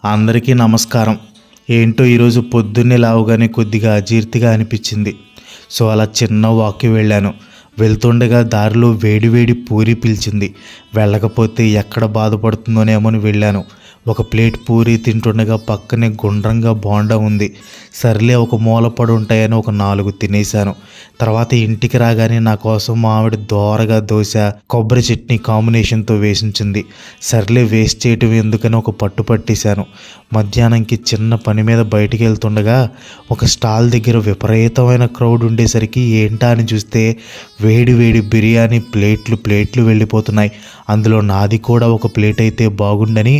అందరికీ నమస్కారం. ఏంటో ఈరోజు పొద్దున్నే లేవగానే కొద్దిగా అజీర్తిగా అనిపించింది. సో అలా చిన్న వాక్కి వెళ్ళాను. వెళ్తుండగా దారిలో వేడి పూరి పిలిచింది. వెళ్ళకపోతే ఎక్కడ బాధపడుతుందోనేమోని వెళ్ళాను. ఒక ప్లేట్ పూరి తింటుండగా పక్కనే గుండ్రంగా బోండా ఉంది. సర్లే ఒక మూల పడి ఉంటాయని ఒక 4 తినేశాను. తర్వాత ఇంటికి రాగానే నా కోసం మా ఆవిడ దోరగా దోశ కొబ్బరి చట్నీ కాంబినేషన్తో వేసించింది. సర్లే వేస్ట్ చేయటం ఎందుకని ఒక పట్టు పట్టేశాను. మధ్యాహ్నంకి చిన్న పని మీద బయటికి వెళ్తుండగా ఒక స్టాల్ దగ్గర విపరీతమైన క్రౌడ్ ఉండేసరికి ఏంటా అని చూస్తే వేడి బిర్యానీ ప్లేట్లు వెళ్ళిపోతున్నాయి. అందులో నాది కూడా ఒక ప్లేట్ అయితే బాగుండని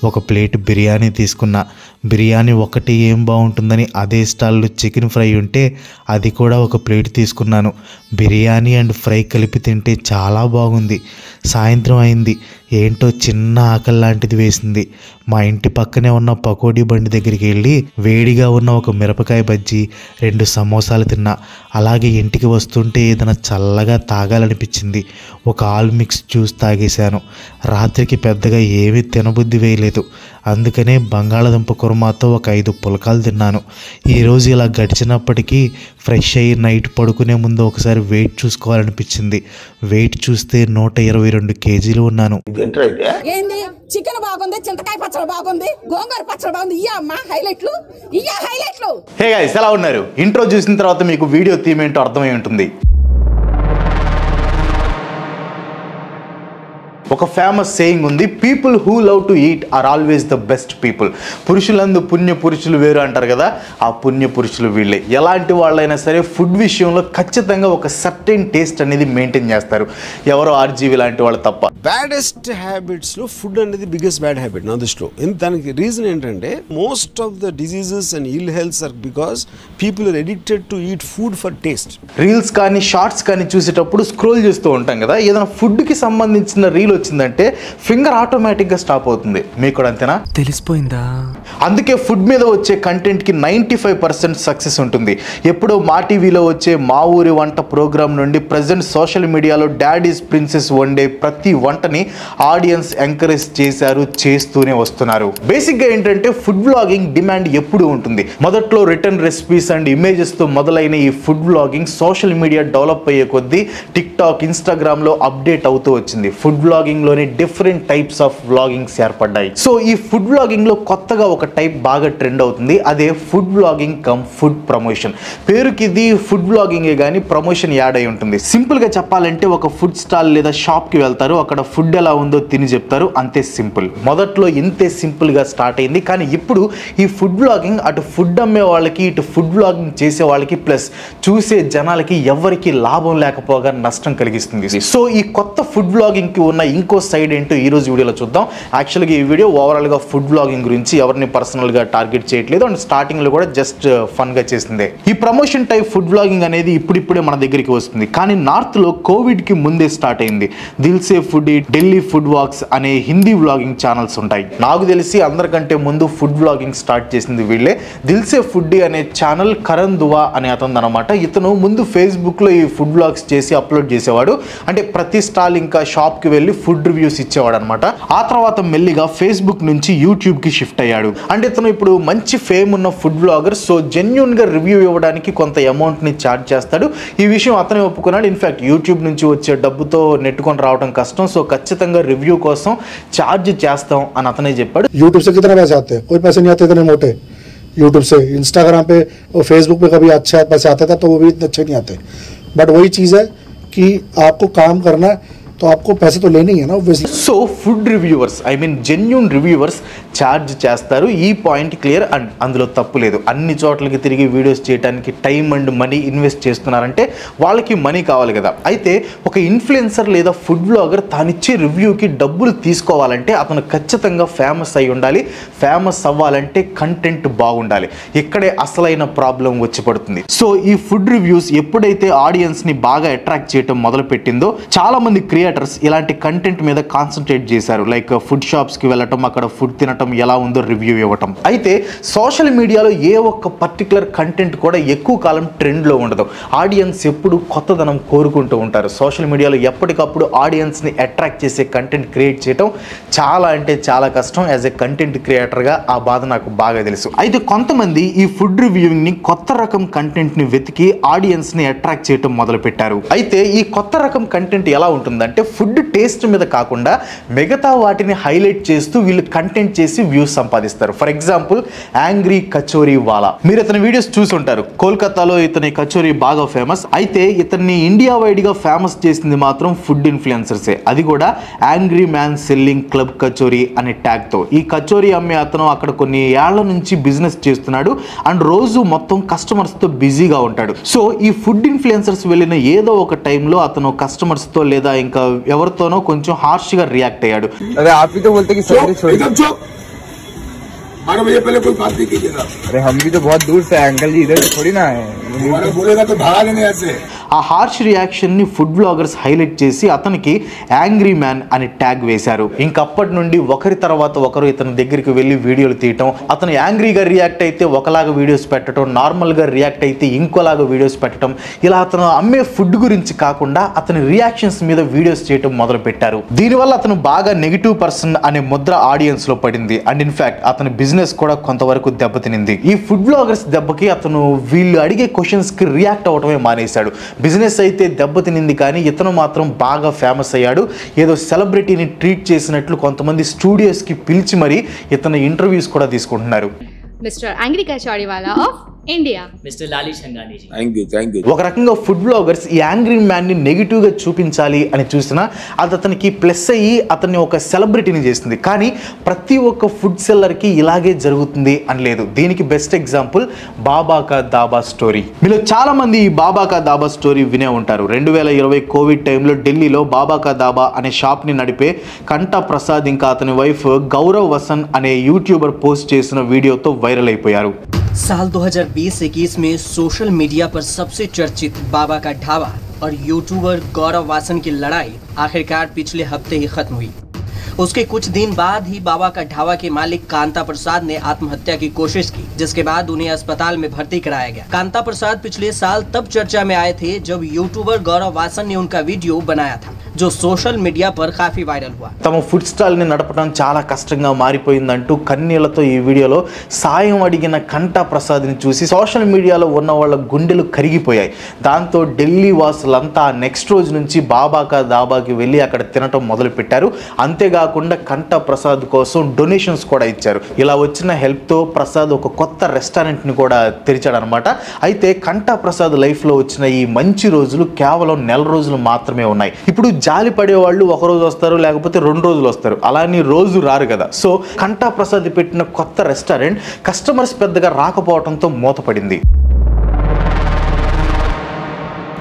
ఒక ప్లేట్ బిర్యానీ తీసుకున్నా. బిర్యానీ ఒకటి ఏం బాగుంటుందని అదే స్టాల్లో చికెన్ ఫ్రై ఉంటే అది కూడా ఒక ప్లేట్ తీసుకున్నాను. బిర్యానీ అండ్ ఫ్రై కలిపి తింటే చాలా బాగుంది. సాయంత్రం అయింది. ఏంటో చిన్న ఆకలి లాంటిది వేసింది. మా ఇంటి పక్కనే ఉన్న పకోడీ బండి దగ్గరికి వెళ్ళి వేడిగా ఉన్న ఒక మిరపకాయ బజ్జీ 2 సమోసాలు తిన్నా. అలాగే ఇంటికి వస్తుంటే ఏదైనా చల్లగా తాగాలనిపించింది. ఒక ఆల్ మిక్స్ జ్యూస్ తాగేశాను. రాత్రికి పెద్దగా ఏమీ తినబుద్ధి వేయలేదు. అందుకనే బంగాళదుంప కుర్మాతో ఒక 5 పులకాలు తిన్నాను. ఈరోజు ఇలా గడిచినప్పటికీ ఫ్రెష్ అయ్యి నైట్ పడుకునే ముందు ఒకసారి వెయిట్ చూసుకోవాలనిపించింది. వెయిట్ చూస్తే 122 కేజీలు ఉన్నాను. ఏంది చికెన్ బాగుంది, చింతకాయ పచ్చడి బాగుంది, గోంగూర పచ్చడి బాగుంది. హైలైట్లు. హే గైస్, ఎలా ఉన్నారు? ఇంట్రో చూసిన తర్వాత మీకు వీడియో థీమ్ ఏంటో అర్థమై ఉంటుంది. ఒక ఫేమస్ సేయింగ్ ఉంది, people who love to eat are always the best people. పురుషులందు పుణ్య పురుషులు వేరు అంటారు కదా, ఆ పుణ్య పురుషులు వీళ్ళే. ఎలాంటి వాళ్ళైనా సరే ఫుడ్ విషయంలో ఖచ్చితంగా ఒక సర్టెన్ టేస్ట్ అనేది మెయింటైన్ చేస్తారు. ఎవరో ఆర్జీవి లాంటి వాళ్ళు తప్ప. బ్యాడెస్ట్ హ్యాబిట్స్లో ఫుడ్ అనేది బిగ్గెస్ట్ బ్యాడ్ హ్యాబిట్ నా దృష్టిలో. దానికి రీజన్ ఏంటంటే most of the diseases and ill healths are because people are addicted to eat food for taste. Reels కానీ షార్ట్స్ కానీ చూసేటప్పుడు స్క్రోల్ చేస్తూ ఉంటాం కదా, ఏదైనా ఫుడ్కి సంబంధించిన రీల్ వచ్చిందంటే ఫింగర్ ఆటోమేటిక్గా స్టాప్ అవుతుంది. మీకు కూడా అంతేనా? తెలిసిపోయిందా? అందుకే ఫుడ్ మీద వచ్చే కంటెంట్కి 95% సక్సెస్ ఉంటుంది. ఎప్పుడో మా టీవీలో వచ్చే మా ఊరి వంట ప్రోగ్రామ్ నుండి ప్రజెంట్ సోషల్ మీడియాలో డాడీస్ ప్రిన్సెస్ వండే ప్రతి వంటని ఆడియన్స్ ఎంకరేజ్ చేశారు, చేస్తూనే వస్తున్నారు. బేసిక్గా ఏంటంటే ఫుడ్ వ్లాగింగ్ డిమాండ్ ఎప్పుడు ఉంటుంది. మొదట్లో రిటర్న్ రెసిపీస్ అండ్ ఇమేజెస్తో మొదలైన ఈ food vlogging social media develop అయ్యే కొద్దీ టిక్టాక్, ఇన్స్టాగ్రామ్లో అప్డేట్ అవుతూ వచ్చింది. ఫుడ్ వ్లాగింగ్లోనే డిఫరెంట్ టైప్స్ ఆఫ్ వ్లాగింగ్స్ ఏర్పడ్డాయి. సో ఈ ఫుడ్ వ్లాగింగ్లో కొత్తగా ఒక టైప్ బాగా ట్రెండ్ అవుతుంది. అదే food vlogging cum food promotion. పేరుకి ఇది ఫుడ్ వ్లాగింగే కానీ ప్రమోషన్ యాడ్ అయి ఉంటుంది. సింపుల్గా చెప్పాలంటే ఒక ఫుడ్ స్టాల్ లేదా షాప్కి వెళ్తారు, అక్కడ ఫుడ్ ఎలా ఉందో తిని చెప్తారు, అంతే సింపుల్. మొదట్లో ఇంతే సింపుల్గా స్టార్ట్ అయింది. కానీ ఇప్పుడు ఈ ఫుడ్ వ్లాగింగ్ అటు ఫుడ్ అమ్మే వాళ్ళకి, ఇటు ఫుడ్ వ్లాగింగ్ చేసే వాళ్ళకి, ప్లస్ చూసే జనాలకి ఎవరికి లాభం లేకపోగా నష్టం కలిగిస్తుంది. సో ఈ కొత్త ఫుడ్ వ్లాగింగ్కి ఉన్న ఇంకో సైడ్ ఏంటో ఈరోజు వీడియోలో చూద్దాం. యాక్చువల్గా ఈ వీడియో ఓవరాల్గా ఫుడ్ వ్లాగింగ్ గురించి, ఎవరిని పర్సనల్గా టార్గెట్ చేయట్లేదు అండ్ స్టార్టింగ్లో కూడా జస్ట్ ఫన్గా చేసిందే. ఈ ప్రమోషన్ టైప్ ఫుడ్ వ్లాగింగ్ అనేది ఇప్పుడిప్పుడే మన దగ్గరికి వస్తుంది. కానీ నార్త్లో కోవిడ్కి ముందే స్టార్ట్ అయింది. దిల్సే ఫుడ్, ఢిల్లీ ఫుడ్ వాక్స్ అనే హిందీ వ్లాగింగ్ ఛానల్స్ ఉంటాయి. నాకు తెలిసి అందరికంటే ముందు ఫుడ్ వ్లాగింగ్ స్టార్ట్ చేసింది వీళ్ళే. దిల్సే ఫుడ్ అనే ఛానల్ కరణ్ దువా అనే అతను అనమాట. ఇతను ముందు ఫేస్బుక్లో ఈ ఫుడ్ వ్లాగ్స్ చేసి అప్లోడ్ చేసేవాడు. అంటే ప్రతి స్టాల్ ఇంకా షాప్కి వెళ్ళి ఫుడ్ రివ్యూస్ ఇచ్చేవాడు అనమాట. ఆ తర్వాత మెల్లిగా ఫేస్బుక్ నుంచి యూట్యూబ్కి షిఫ్ట్ అయ్యాడు. అంటే ఇతను ఇప్పుడు మంచి ఫేమ్ ఉన్న ఫుడ్ వ్లాగర్. సో జెన్యూన్గా రివ్యూ ఇవ్వడానికి కొంత అమౌంట్ని ఛార్జ్ చేస్తాడు. ఈ విషయం అతనే ఒప్పుకున్నాడు. ఇన్ఫ్యాక్ట్ యూట్యూబ్ నుంచి వచ్చే డబ్బుతో నెట్టుకొని రావడం కష్టం, సో ఖచ్చితంగా రివ్యూ కోసం ఛార్జ్ చేస్తాం అని అతనే చెప్పాడు. यूट्यूब से कितने पैसे आते हैं? कोई पैसे नहीं आते इतने मोटे यूट्यूब से. इंस्टाग्राम पे और फेसबुक पे कभी अच्छा पैसे आते थे, तो वो भी इतने अच्छे नहीं आते. बट वही चीज़ है कि आपको काम करना है तो आपको पैसे तो लेने ही है ना obviously. So food reviewers, I mean genuine reviewers charge చేస్తారు. ఈ పాయింట్ క్లియర్ అండ్ అందులో తప్పు లేదు. అన్ని చోట్లకి తిరిగి వీడియోస్ చేయడానికి టైం అండ్ మనీ ఇన్వెస్ట్ చేస్తున్నారంటే వాళ్ళకి మనీ కావాలి కదా. అయితే ఒక ఇన్ఫ్లుయెన్సర్ లేదా ఫుడ్ వ్లాగర్ తానిచ్చే రివ్యూకి డబ్బులు తీసుకోవాలంటే అతను ఖచ్చితంగా ఫేమస్ అయి ఉండాలి. ఫేమస్ అవ్వాలంటే కంటెంట్ బాగుండాలి. ఇక్కడే అసలైన ప్రాబ్లం వచ్చి పడుతుంది. సో ఈ ఫుడ్ రివ్యూస్ ఎప్పుడైతే ఆడియన్స్ని బాగా అట్రాక్ట్ చేయడం మొదలు పెట్టిందో చాలా మంది క్రియేటర్స్ క్రియేటర్స్ ఇలాంటి కంటెంట్ మీద కాన్సన్ట్రేట్ చేశారు. లైక్ ఫుడ్ షాప్స్కి వెళ్ళటం, అక్కడ ఫుడ్ తినటం ఎలా ఉందో రివ్యూ ఇవ్వటం. అయితే సోషల్ మీడియాలో ఏ ఒక్క పర్టికులర్ కంటెంట్ కూడా ఎక్కువ కాలం ట్రెండ్లో ఉండదు. ఆడియన్స్ ఎప్పుడు కొత్తదనం కోరుకుంటూ ఉంటారు. సోషల్ మీడియాలో ఎప్పటికప్పుడు ఆడియన్స్ని అట్రాక్ట్ చేసే కంటెంట్ క్రియేట్ చేయడం చాలా అంటే చాలా కష్టం. యాజ్ ఎ కంటెంట్ క్రియేటర్గా ఆ బాధ నాకు బాగా తెలుసు. అయితే కొంతమంది ఈ ఫుడ్ రివ్యూయింగ్ని కొత్త రకం కంటెంట్ని వెతికి ఆడియన్స్ని అట్రాక్ట్ చేయడం మొదలుపెట్టారు. అయితే ఈ కొత్త రకం కంటెంట్ ఎలా ఉంటుందంటే ఫుడ్ టేస్ట్ మీద కాకుండా మిగతా వాటిని హైలైట్ చేస్తూ వీళ్ళు కంటెంట్ చేసి వ్యూస్ సంపాదిస్తారు. ఫర్ ఎగ్జాంపుల్ యాంగ్రీ కచోరీ వాలా, మీరు ఇతని వీడియోస్ చూసుంటారు. కోల్కతాలో ఇతని కచోరీ బాగా ఫేమస్. అయితే ఇతన్ని ఇండియా వైడ్ గా ఫేమస్ చేసింది మాత్రం ఫుడ్ ఇన్ఫ్లుయెన్సర్సే, అది కూడా angry man selling club kachori అనే ట్యాగ్ తో. ఈ కచోరీ అమ్మే అతను అక్కడ కొన్ని ఏళ్ల నుంచి బిజినెస్ చేస్తున్నాడు అండ్ రోజు మొత్తం కస్టమర్స్ తో బిజీగా ఉంటాడు. సో ఈ ఫుడ్ ఇన్ఫ్లుయెన్సర్స్ వెళ్ళిన ఏదో ఒక టైంలో అతను కస్టమర్స్ తో లేదా ఇంకా ఎవరితోనో కొంచెం హార్ష్ గా రియాక్ట్ అయ్యాడు. अरे भैया पहले कोई बात नहीं कीजिएगा। अरे हम भी तो बहुत दूर से अंकल जी, इधर थोड़ी ना है। बोलेगा तो भगा लेने ऐसे। ఆ హార్ష్ రియాక్షన్ ని ఫుడ్ బ్లాగర్స్ హైలైట్ చేసి అతనికి యాంగ్రీ మ్యాన్ అని ట్యాగ్ వేశారు. ఇంకప్పటి నుండి ఒకరి తర్వాత ఒకరు ఇతని దగ్గరికి వెళ్ళి వీడియోలు తీయటం, అతను యాంగ్రీగా రియాక్ట్ అయితే ఒకలాగా వీడియోస్ పెట్టడం, నార్మల్గా రియాక్ట్ అయితే ఇంకోలాగా వీడియోస్ పెట్టడం, ఇలా అతను అమ్మే ఫుడ్ గురించి కాకుండా అతని రియాక్షన్స్ మీద వీడియోస్ చేయడం మొదలు పెట్టారు. దీనివల్ల అతను బాగా నెగిటివ్ పర్సన్ అనే ముద్ర ఆడియన్స్ లో పడింది అండ్ ఇన్ఫాక్ట్ అతని బిజినెస్ కూడా కొంతవరకు దెబ్బతినింది. ఈ ఫుడ్ బ్లాగర్స్ దెబ్బకి అతను వీళ్ళు అడిగే క్వశ్చన్స్ కి రియాక్ట్ అవటమే మానేశాడు. బిజినెస్ అయితే దెబ్బతినింది కానీ ఇతను మాత్రం బాగా ఫేమస్ అయ్యాడు. ఏదో సెలబ్రిటీని ట్రీట్ చేసినట్లు కొంతమంది స్టూడియోస్ కి పిలిచి మరి ఇతను ఇంటర్వ్యూస్ కూడా తీసుకుంటున్నారు. Mister angry Kachoriwala of India, Mister Lali Shangani ji. Thank you. ఒక రకంగా ఫుడ్ బ్లాగర్స్ ఈ యాంగ్రీ మ్యాన్ ని నెగిటివ్ గా చూపించాలి అని చూసినా అది అతనికి ప్లస్ అయ్యి అతన్ని ఒక సెలబ్రిటీని చేస్తుంది. కానీ ప్రతి ఒక్క ఫుడ్ సెల్లర్ కి ఇలాగే జరుగుతుంది అని లేదు. దీనికి బెస్ట్ ఎగ్జాంపుల్ బాబా కా దాబా స్టోరీ. మీలో చాలా మంది ఈ బాబా కా దాబా స్టోరీ వినే ఉంటారు. 2020 కోవిడ్ టైంలో ఢిల్లీలో బాబా కా దాబా అనే షాప్ ని నడిపే కంటా ప్రసాద్ ఇంకా అతని వైఫ్ గౌరవ్ వసన్ అనే యూట్యూబర్ పోస్ట్ చేసిన వీడియోతో వైరల్ అయిపోయారు. साल 2020-21 में सोशल मीडिया पर सबसे चर्चित बाबा का ढाबा और यूट्यूबर गौरव वासन की लड़ाई आखिरकार पिछले हफ्ते ही खत्म हुई। उसके कुछ दिन बाद ही बाबा का ढाबा के मालिक कांता प्रसाद ने आत्महत्या की कोशिश की, जिसके बाद उन्हें अस्पताल में भर्ती कराया गया। कांता प्रसाद पिछले साल तब चर्चा में आए थे जब यूट्यूबर गौरव वासन ने उनका वीडियो बनाया था, जो सोशल मीडिया पर काफी वायरल हुआ. తమ ఫుడ్ స్టాల్ ని నడపడం చాలా కష్టంగా మారిపోయిందంటూ కన్నీళ్లతో ఈ వీడియోలో సాయం అడిగిన కంటా ప్రసాద్ ని చూసి సోషల్ మీడియాలో ఉన్న వాళ్ళ గుండెలు కరిగిపోయాయి. దాంతో ఢిల్లీ వాసులంతా నెక్స్ట్ రోజు నుంచి బాబా కా దాబాకి వెళ్ళి అక్కడ తినటం మొదలు పెట్టారు. అంతేకాకుండా కంటా ప్రసాద్ కోసం డొనేషన్స్ కూడా ఇచ్చారు. ఇలా వచ్చిన హెల్ప్ తో ప్రసాద్ ఒక కొత్త రెస్టారెంట్ ని కూడా తెరిచాడు అనమాట. అయితే కంటా ప్రసాద్ లైఫ్ లో వచ్చిన ఈ మంచి రోజులు కేవలం నెల రోజులు మాత్రమే ఉన్నాయి. ఇప్పుడు జాలి పడే వాళ్ళు ఒక రోజు వస్తారు, లేకపోతే 2 రోజులు వస్తారు, అలాని రోజు రారు కదా. సో కంటా ప్రసాద్ పెట్టిన కొత్త రెస్టారెంట్ కస్టమర్స్ పెద్దగా రాకపోవడంతో మూతపడింది.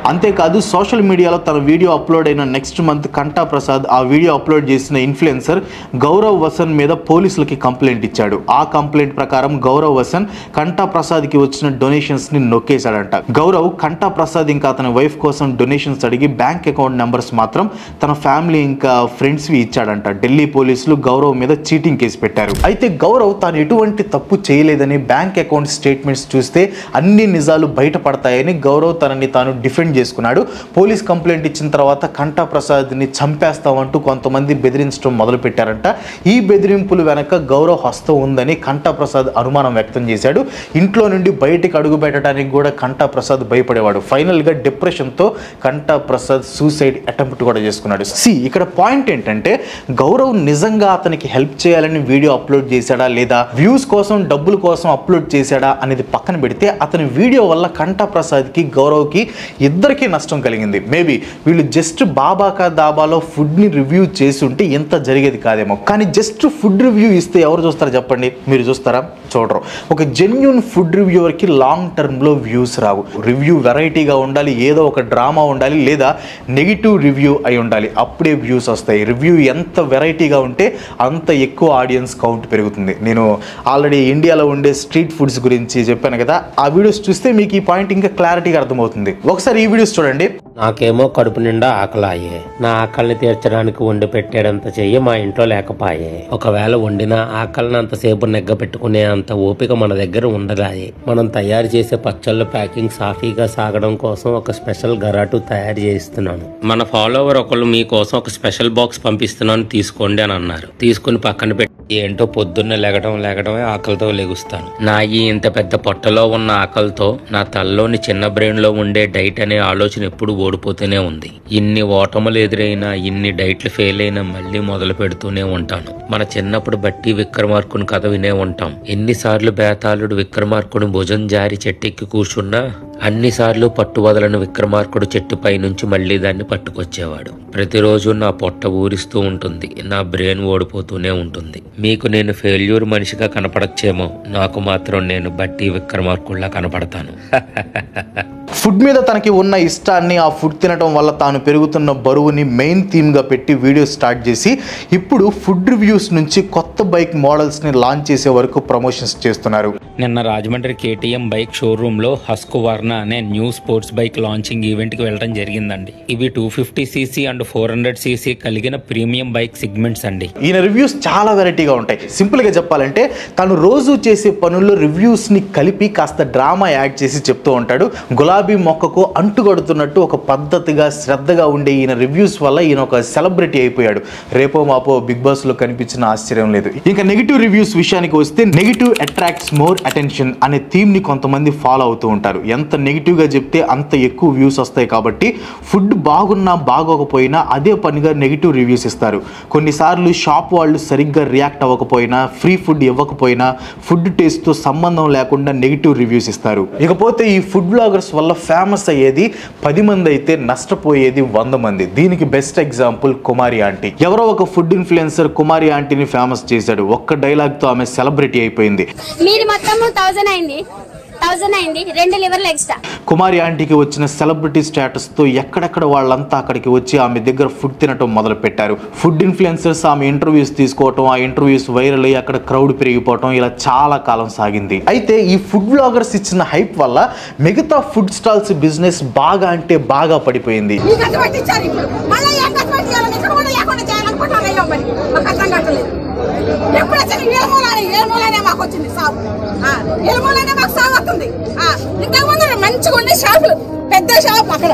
అంతేకాదు సోషల్ మీడియాలో తన వీడియో అప్లోడ్ అయిన నెక్స్ట్ మంత్ కంటా ప్రసాద్ ఆ వీడియో అప్లోడ్ చేసిన ఇన్ఫ్లుయెన్సర్ గౌరవ్ వసన్ మీద పోలీసులకి కంప్లైంట్ ఇచ్చాడు. ఆ కంప్లైంట్ ప్రకారం గౌరవ్ వసన్ కంటా ప్రసాద్కి వచ్చిన డొనేషన్స్ ని నొక్కేశాడంట. గౌరవ్ కంటా ప్రసాద్ ఇంకా అతని వైఫ్ కోసం డొనేషన్స్ అడిగి బ్యాంక్ అకౌంట్ నెంబర్స్ మాత్రం తన ఫ్యామిలీ ఇంకా ఫ్రెండ్స్వి ఇచ్చాడంట. ఢిల్లీ పోలీసులు గౌరవ్ మీద చీటింగ్ కేసు పెట్టారు. అయితే గౌరవ్ తాను ఎటువంటి తప్పు చేయలేదని బ్యాంక్ అకౌంట్ స్టేట్మెంట్స్ చూస్తే అన్ని నిజాలు బయటపడతాయని గౌరవ్ తనని తాను డిఫెండ్ చేసుకున్నాడు. పోలీస్ కంప్లైంట్ ఇచ్చిన తర్వాత కంటా ప్రసాద్ ని చంపేస్తామంటూ కొంతమంది బెదిరించడం మొదలు పెట్టారంట. ఈ బెదిరింపులు వెనక గౌరవ్ హస్తం ఉందని కంటా ప్రసాద్ అనుమానం వ్యక్తం చేశాడు. ఇంట్లో నుండి బయటికి అడుగు పెట్టడానికి కూడా కంటా ప్రసాద్ భయపడేవాడు. ఫైనల్ గా డిప్రెషన్ తో కంటా ప్రసాద్ సూసైడ్ అటెంప్ట్ కూడా చేసుకున్నాడు. ఇక్కడ పాయింట్ ఏంటంటే గౌరవ్ నిజంగా అతనికి హెల్ప్ చేయాలని వీడియో అప్లోడ్ చేశాడా లేదా వ్యూస్ కోసం డబ్బుల కోసం అప్లోడ్ చేశాడా అనేది పక్కన పెడితే అతని వీడియో వల్ల కంటా ప్రసాద్ కి గౌరవ్ కి ఇద్దరికీ నష్టం కలిగింది. మేబీ వీళ్ళు జస్ట్ బాబా కా దాబాలో ఫుడ్ ని రివ్యూ చేసి ఉంటే ఎంత జరిగేది కాదేమో. కానీ జస్ట్ ఫుడ్ రివ్యూ ఇస్తే ఎవరు చూస్తారు చెప్పండి? మీరు చూస్తారా? చూడరు. ఒక జెన్యూన్ ఫుడ్ రివ్యూవర్ కి లాంగ్ టర్మ్ లో వ్యూస్ రావు. రివ్యూ వెరైటీగా ఉండాలి, ఏదో ఒక డ్రామా ఉండాలి, లేదా నెగిటివ్ రివ్యూ అయి ఉండాలి, అప్పుడే వ్యూస్ వస్తాయి. రివ్యూ ఎంత వెరైటీగా ఉంటే అంత ఎక్కువ ఆడియన్స్ కౌంట్ పెరుగుతుంది. నేను ఆల్రెడీ ఇండియాలో ఉండే స్ట్రీట్ ఫుడ్స్ గురించి చెప్పాను కదా, ఆ వీడియోస్ చూస్తే మీకు ఈ పాయింట్ ఇంకా క్లారిటీగా అర్థమవుతుంది. ఒకసారి ఈ వీడియోస్ చూడండి. నాకేమో కడుపు నిండా ఆకలాయే. నా ఆకలిని తీర్చడానికి వండి పెట్టేటంత చెయ్యి మా ఇంట్లో లేకపాయే. ఒకవేళ వండిన ఆకలిని అంతసేపు నెగ్గ పెట్టుకునే అంత ఓపిక మన దగ్గర ఉండదాయే. మనం తయారు చేసే పచ్చళ్ళ ప్యాకింగ్ సాఫీగా సాగడం కోసం ఒక స్పెషల్ గరాటు తయారు చేయిస్తున్నాను. మన ఫాలోవర్ ఒకళ్ళు మీకోసం ఒక స్పెషల్ బాక్స్ పంపిస్తున్నాను తీసుకోండి అని అన్నారు. తీసుకుని పక్కన పెట్టి ఏంటో పొద్దున్నే లేగడమే ఆకలితో లెగుస్తాను. నా ఈ ఇంత పెద్ద పొట్టలో ఉన్న ఆకలితో నా తలలోని చిన్న బ్రెయిన్ లో ఉండే డైట్ అనే ఆలోచన ఎప్పుడు ఓడిపోతూనే ఉంది. ఇన్ని ఓటములు ఎదురైనా, ఇన్ని డైట్లు ఫెయిల్ అయినా మళ్ళీ మొదలు పెడుతూనే ఉంటాను. మన చిన్నప్పుడు బట్టి విక్రమార్కుని కథ వినే ఉంటాం. ఎన్నిసార్లు బేతాళుడు విక్రమార్కుని భుజం జారి చెట్టెక్కి కూర్చున్నా అన్నిసార్లు పట్టు వదలని విక్రమార్కుడు చెట్టుపై నుంచి మళ్లీ దాన్ని పట్టుకొచ్చేవాడు. ప్రతిరోజు నా పొట్ట ఊరిస్తూ ఉంటుంది, నా బ్రెయిన్ ఓడిపోతూనే ఉంటుంది. మీకు నేను ఫెయిల్యూర్ మనిషిగా కనపడచ్చేమో, నాకు మాత్రం నేను బట్టి విక్రమార్కుల్లా కనపడతాను. ఫుడ్ మీద తనకి ఉన్న ఇష్టాన్ని, ఆ ఫుడ్ తినడం వల్ల తాను పెరుగుతున్న బరువుని మెయిన్ థీమ్గా పెట్టి వీడియో స్టార్ట్ చేసి ఇప్పుడు ఫుడ్ రివ్యూస్ నుంచి కొత్త బైక్ మోడల్స్ని లాంచ్ చేసే వరకు ప్రమోషన్స్ చేస్తున్నారు. నిన్న రాజమండ్రి KTM బైక్ షోరూంలో హస్క్వర్నా అనే న్యూ స్పోర్ట్స్ బైక్ లాంచింగ్ ఈవెంట్కి వెళ్ళడం జరిగిందండి. ఇవి 250cc అండ్ 400cc కలిగిన ప్రీమియం బైక్ సెగ్మెంట్స్ అండి. ఈయన రివ్యూస్ చాలా వెరైటీగా ఉంటాయి. సింపుల్గా చెప్పాలంటే తను రోజు చేసే పనుల్లో రివ్యూస్ని కలిపి కాస్త డ్రామా యాడ్ చేసి చెప్తూ ఉంటాడు. గులాబీ మొక్కకు అంటుగడుతున్నట్టు ఒక పద్ధతిగా శ్రద్ధగా ఉండే ఈయన రివ్యూస్ వల్ల ఈయన ఒక సెలబ్రిటీ అయిపోయాడు. రేపో మాపో బిగ్ బాస్ లో కనిపించిన ఆశ్చర్యం లేదు. ఇంకా నెగిటివ్ రివ్యూస్ విషయానికి వస్తే నెగిటివ్ అట్రాక్ట్స్ మోర్ అటెన్షన్ అనే థీమ్ ని కొంతమంది ఫాలో అవుతూ ఉంటారు. ఎంత నెగిటివ్ గా చెప్తే అంత ఎక్కువ వ్యూస్ వస్తాయి. కాబట్టి ఫుడ్ బాగున్నా బాగోకపోయినా అదే పనిగా నెగిటివ్ రివ్యూస్ ఇస్తారు. కొన్నిసార్లు షాప్ వాళ్ళు సరిగ్గా రియాక్ట్ అవ్వకపోయినా, ఫ్రీ ఫుడ్ ఇవ్వకపోయినా, ఫుడ్ టేస్ట్ తో సంబంధం లేకుండా నెగిటివ్ రివ్యూస్ ఇస్తారు. ఇకపోతే ఈ ఫుడ్ బ్లాగర్స్ వల్ల ఫేమస్ అయ్యేది 10 మంది అయితే నష్టపోయేది 100 మంది. దీనికి బెస్ట్ ఎగ్జాంపుల్ కుమారి ఆంటీ. ఎవరో ఒక ఫుడ్ ఇన్ఫ్లుయెన్సర్ కుమారి ఆంటీని ఫేమస్ చేశాడు. ఒక్క డైలాగ్ తో ఆమె సెలబ్రిటీ అయిపోయింది. మీరు మొత్తం 1000 అయింది, 2 లివర్లు ఎక్స్ట్రా. కుమారి ఆంటీకి వచ్చిన సెలబ్రిటీ స్టేటస్ తో ఎక్కడెక్కడ వాళ్ళంతా అక్కడికి వచ్చి ఆమె దగ్గర ఫుడ్ తినటం మొదలు పెట్టారు. ఫుడ్ ఇన్ఫ్లుయెన్సర్స్ ఆమె ఇంటర్వ్యూస్ తీసుకోవటం, ఆ ఇంటర్వ్యూస్ వైరల్ అయ్యి అక్కడ క్రౌడ్ పెరిగిపోవటం ఇలా చాలా కాలం సాగింది. అయితే ఈ ఫుడ్ బ్లాగర్స్ ఇచ్చిన హైప్ వల్ల మిగతా ఫుడ్ స్టాల్స్ బిజినెస్ బాగా అంటే బాగా పడిపోయింది. మాకు వచ్చింది సాగు, మాకు సాగు వస్తుంది. ఇంతకుముందు మంచిగా ఉండే షాపులు, పెద్ద షాప్ అక్కడ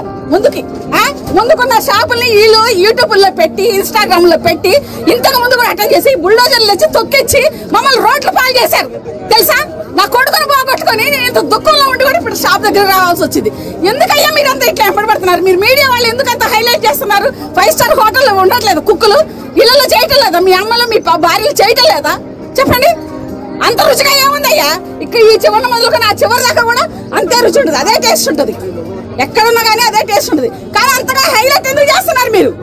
ముందుకున్న షాపుల్ని వీళ్ళు యూట్యూబ్ లో పెట్టి, ఇన్స్టాగ్రామ్ లో పెట్టి ఇంతకు ముందు కూడా అటెండ్ చేసి బుల్డోజర్లు వచ్చి తొక్కిచ్చి మమ్మల్ని రోడ్లు పాలు చేశారు తెలుసా. నా కొడుకుని పోగొట్టుకొని నేను ఇంత దుఃఖంలో ఉండి కూడా ఇప్పుడు షాప్ దగ్గర రావాల్సి వచ్చింది. ఎందుకయ్యా మీరంతా ఇట్లా ఎంపడబడుతున్నారు? మీరు మీడియా వాళ్ళు ఎందుకంత హైలైట్ చేస్తున్నారు? 5 స్టార్ హోటల్లో ఉండట్లేదు కుక్కులు, ఇళ్లలో చేయటం లేదా? మీ అమ్మలు మీ భార్యలు చేయటం లేదా? చెప్పండి. అంత రుచిగా ఏముందయ్యా? ఇక్కడ ఈ చివరి మొదలుకొని ఆ చివరి దాకా కూడా అంతే రుచి ఉంటుంది, అదే టేస్ట్ ఉంటుంది. ఎక్కడున్నా కానీ అదే టేస్ట్ ఉంటుంది. కానీ అంతగా హైలైట్ ఎందుకు చేస్తున్నారు మీరు?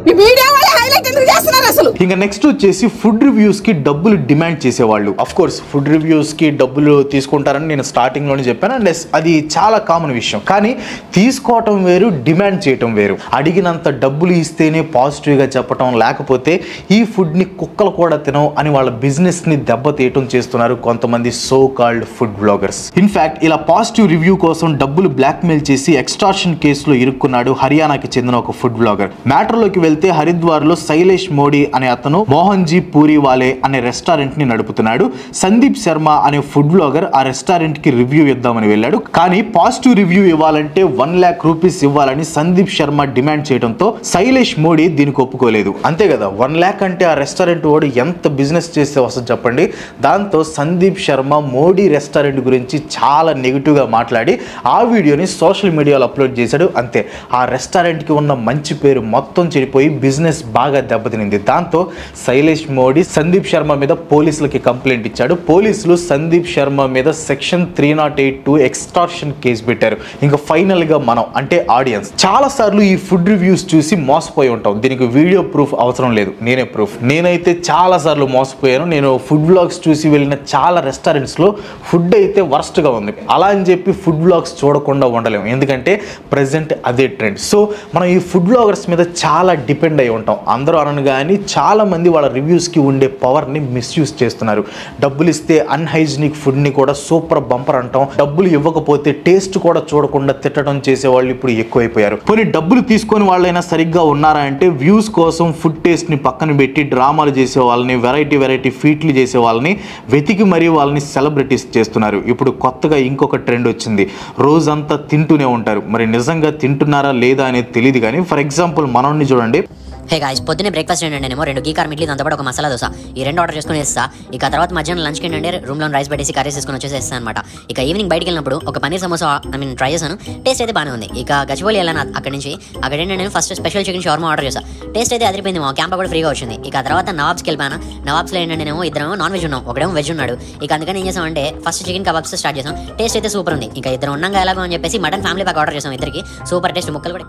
మీ మీడియా వాళ్ళే హైలైట్ ఎందుకు చేస్తున్నారు అసలు? ఇంకా నెక్స్ట్ వచ్చేసి ఫుడ్ రివ్యూస్ కి డబ్బులు డిమాండ్ చేసేవాళ్ళు. అఫ్ కోర్స్ ఫుడ్ రివ్యూస్ కి డబ్బులు తీసుకుంటారని నేను స్టార్టింగ్ లోనే చెప్పాను. అండ్ అది చాలా కామన్ విషయం. కానీ తీసుకోవటం వేరు, డిమాండ్ చేయటం వేరు. అడిగినంత డబ్బులు ఇస్తేనే పాజిటివ్ గా చెప్పటం, లేకపోతే ఈ ఫుడ్ ని కుక్కలు కూడా తినవు అని వాళ్ళ బిజినెస్ ని దెబ్బతీయటం చేస్తున్నారు కొంతమంది so called food bloggers. In fact ఇలా పాజిటివ్ రివ్యూ కోసం డబ్బులు బ్లాక్ మెయిల్ చేసి ఎక్స్టార్షన్ కేసులో ఇరుక్కున్నాడు హర్యానాకి చెందిన ఒక ఫుడ్ బ్లాగర్. మ్యాటర్లోకి వెళ్తే హరిద్వార్ లో శైలేష్ మోడీ అనే అతను మోహన్జీ పూరీవాలే అనే రెస్టారెంట్ ని నడుపుతున్నాడు. సందీప్ శర్మ అనే ఫుడ్ బ్లాగర్ ఆ రెస్టారెంట్ కి రివ్యూ ఇద్దామని వెళ్ళాడు. కానీ పాజిటివ్ రివ్యూ ఇవ్వాలంటే 1 lakh రూపీస్ ఇవ్వాలని సందీప్ శర్మ డిమాండ్ చేయడంతో శైలేష్ మోడీ దీనికి ఒప్పుకోలేదు. అంతే కదా, 1 lakh అంటే ఆ రెస్టారెంట్ వాడు ఎంత బిజినెస్ చేస్తే వస్తుంది చెప్పండి. దాంతో సందీప్ శర్మ మోడీ రెస్టారెంట్ గురించి చాలా నెగిటివ్ గా మాట్లాడి ఆ వీడియోని సోషల్ మీడియాలో అప్లోడ్ చేశాడు. అంతే, ఆ రెస్టారెంట్ కి ఉన్న మంచి పేరు మొత్తం చెడిపోయి బిజినెస్ బాగా దెబ్బతినింది. దాంతో శైలేష్ మోడీ సందీప్ శర్మ మీద పోలీసులకి కంప్లైంట్ ఇచ్చాడు. పోలీసులు సందీప్ శర్మ మీద సెక్షన్ 308 ఎక్స్టార్షన్ కేసు పెట్టారు. ఇంకా ఫైనల్ గా మనం అంటే ఆడియన్స్ చాలా సార్లు ఈ ఫుడ్ రివ్యూస్ చూసి మోసపోయి ఉంటాం. దీనికి వీడియో ప్రూఫ్ అవసరం లేదు, నేనే ప్రూఫ్. నేనైతే చాలా సార్లు మోసపోయాను. నేను ఫుడ్ బ్లాగ్స్ చూసి వెళ్ళిన చాలా రెస్టారెంట్స్ లో ఫుడ్ అయితే వర్స్ట్ గా ఉంది. అలా అని చెప్పి ఫుడ్ బ్లాగ్స్ చూడకుండా ఉండలేము, ఎందుకంటే ప్రెసెంట్ అదే ట్రెండ్. సో మనం ఈ ఫుడ్ బ్లాగర్స్ మీద చాలా డిపెండ్ అయి ఉంటాం. అందరూ అనను కానీ చాలామంది వాళ్ళ రివ్యూస్కి ఉండే పవర్ని మిస్యూజ్ చేస్తున్నారు. డబ్బులు ఇస్తే అన్హైజీనిక్ ఫుడ్ని కూడా సూపర్ బంపర్ అంటాం, డబ్బులు ఇవ్వకపోతే టేస్ట్ కూడా చూడకుండా తిట్టడం చేసేవాళ్ళు ఇప్పుడు ఎక్కువైపోయారు. పోనీ డబ్బులు తీసుకొని వాళ్ళైనా సరిగ్గా ఉన్నారా అంటే వ్యూస్ కోసం ఫుడ్ టేస్ట్ని పక్కన పెట్టి డ్రామాలు చేసే వాళ్ళని, వెరైటీ ఫీట్లు చేసే వాళ్ళని వెతికి మరీ వాళ్ళని సెలబ్రిటీస్ చేస్తున్నారు. ఇప్పుడు కొత్తగా ఇంకొక ట్రెండ్ వచ్చింది, రోజంతా తింటూనే ఉంటారు. మరి నిజంగా తింటున్నారా లేదా అనేది తెలియదు కానీ ఫర్ ఎగ్జాంపుల్ మనోడిని చూడండి. హే గాయ్స్, పొద్దున్నే బ్రేక్ఫాస్ట్ ఏంటంటే నేను 2 గీ కారం ఇడ్లీ, దాంతోపాటు ఒక మసాలా దోశ, ఈ 2 ఆర్డర్ చేసుకుని వేస్తా. ఇక తర్వాత మధ్యాహ్నం లంచ్కి ఏంటంటే రూమ్లో రైస్ పెట్టేసి కర్రీస్ తీసుకొని వచ్చేసేస్తాను అనమాట. ఇక ఈవినింగ్ బయటికి వెళ్ళినప్పుడు ఒక పన్నీర్ సమోసా ట్రై చేశాను, టేస్ట్ అయితే బాగానే ఉంది. ఇక గచ్చిబౌలి వెళ్ళాను, అక్కడి నుంచి అక్కడ ఏంటంటే నేను first special chicken shawarma order చేశాను, టేస్ట్ అయితే అదిరిపోయింది, మా క్యాంప్ కూడా ఫ్రీగా వచ్చింది. ఇక తర్వాత నవాబ్స్కి వెళ్ళాను. నవాబ్స్లో ఏంటంటే నేను ఇద్దరు నాన్ వెజ్ ఉన్నాం, ఒకడేమో వెజ్ ఉన్నాడు. ఇక అందుకని ఏం చేసామంటే ఫస్ట్ చికెన్ కబాబ్స్ స్టార్ట్ చేసాం, టేస్ట్ అయితే సూపర్ ఉంది. ఇంకా ఇద్దరు ఉన్నాగా ఎలాగో అని చెప్పేసి మటన్ ఫ్యామిలీ ప్యాక్ ఆర్డర్ చేసాం, ఇద్దరికి సూపర్ టేస్ట్, ముక్కలు కూడా.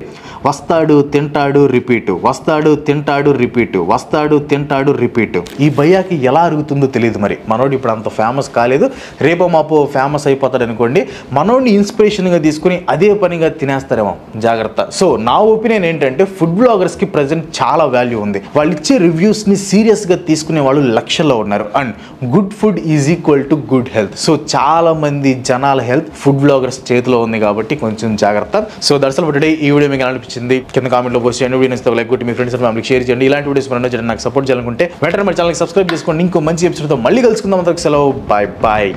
వస్తాడు తింటాడు రిపీట్, వస్తాడు తింటాడు రిపీట్, వస్తాడు తింటాడు రిపీట్. ఈ భయ్యాకి ఎలా అరుగుతుందో తెలియదు. మరి మనోడు ఇప్పుడు అంత ఫేమస్ కాలేదు, రేపో మాపో ఫేమస్ అయిపోతాడు అనుకోండి. మనోడిని ఇన్స్పిరేషన్గా తీసుకుని అదే పనిగా తినేస్తారేమో, జాగ్రత్త. సో నా ఒపీనియన్ ఏంటంటే ఫుడ్ బ్లాగర్స్కి ప్రజెంట్ చాలా వాల్యూ ఉంది. వాళ్ళు ఇచ్చే రివ్యూస్ని సీరియస్గా తీసుకునే వాళ్ళు లక్షల్లో ఉన్నారు. And good food is equal to good health. So చాలా మంది జనాల హెల్త్ ఫుడ్ బ్లాగర్స్ చేతిలో ఉంది కాబట్టి కొంచెం జాగ్రత్త. So that's all for today. ఈ వీడియో మీకు ఎలా అనిపించింది కింద కామెంట్లో పోస్ట్ చేయండి. వీడియో నచ్చితే లైక్ కొట్టి మీ ఫ్రెండ్స్ అండ్ ఫ్యామిలీకి షేర్ చేయండి. ఇలాంటి వీడియోస్ నాకు సపోర్ట్ చేయాలనుకుంటే వెంటనే మన ఛానల్కి సబ్స్క్రైబ్ చేసుకోండి. ఇంకో మంచి ఎపిసోడ్తో మళ్ళీ కలుసుకుందాం. అంతకు సెలవు, బాయ్ బాయ్.